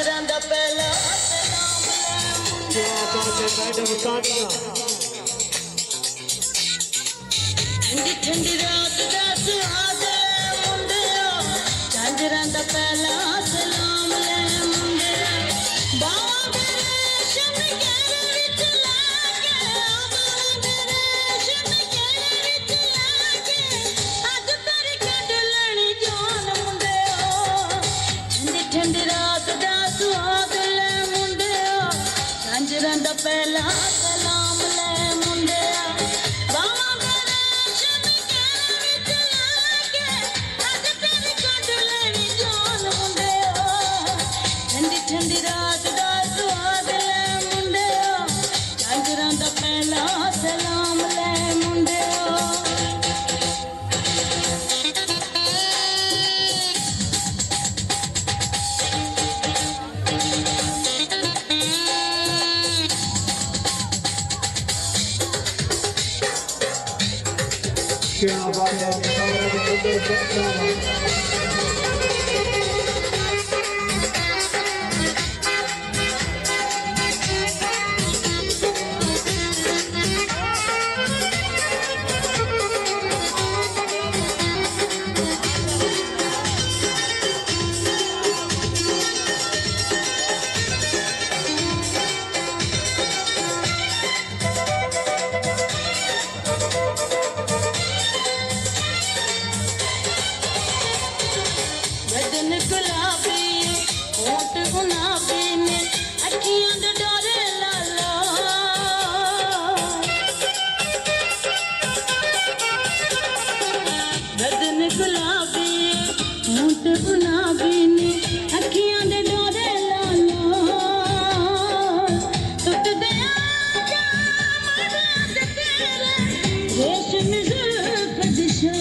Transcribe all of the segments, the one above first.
झांझरां दा पहला सलाम ले मैडम कानिया ठंडी ठंडी रात दा सुहाग मुंडिया झांझरां दा पहला सलाम ले मुंडिया बावा दे रेशम घेर विच लाके बावा दे रेशम घेर विच लाके अज तेरी कढ लेनी जान मुंडिया ठंडी ठंडी रात दा सुहाग ले मुंडिया झांझरां दा पहला सलाम ले मुंडिया बावा दे रेशम घेर विच लाके अज तेरी कढ लेनी जान मुंडिया ठंडी ठंडी रात दा सुहाग ले मुंडिया झांझरां दा पहला सलाम ले मुंडिया क्या बात है बदन गुलाबी होठ गुलाबी ने अखियां दे डोरे लाला बदन गुलाबी होठ गुलाबी ने अखियां दे डोरे लाला टुट दे आजा मरा दे तेरे रेशम जुल्फ दिशा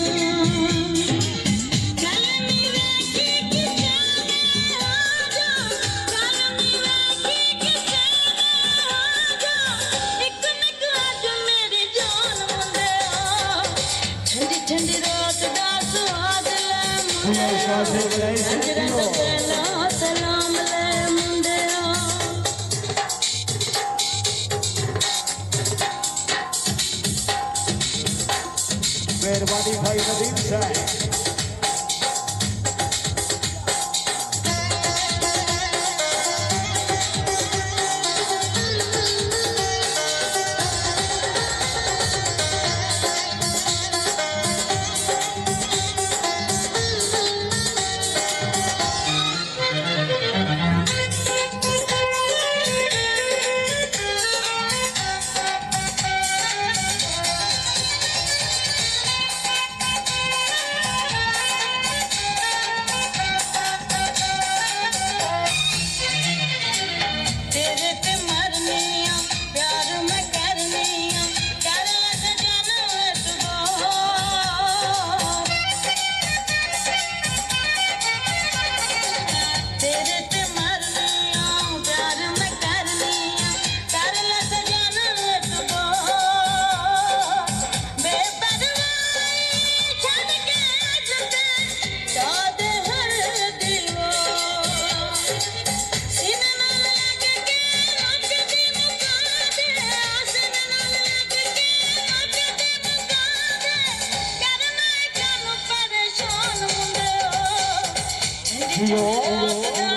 ठंडी रात दा सुहाग ले मुंडिया झांझरां दा पहला सलाम ले मुंडिया मेहरबानी भाई नदीम साहब तेरे पे मरनी आ प्यार मैं करनी आ कर सजना एतबार तेरे पे मरनी आ प्यार मैं करनी आ कर सजना एतबार बेपरवाही छड़ के अज ते चाँद हर दीवार सीने नाल लग के रोक दी मुका दे आसन नाल लग के रोक दी मुका दे करना कानू परेशान मुंडिया ठंडी ठंडी रात दा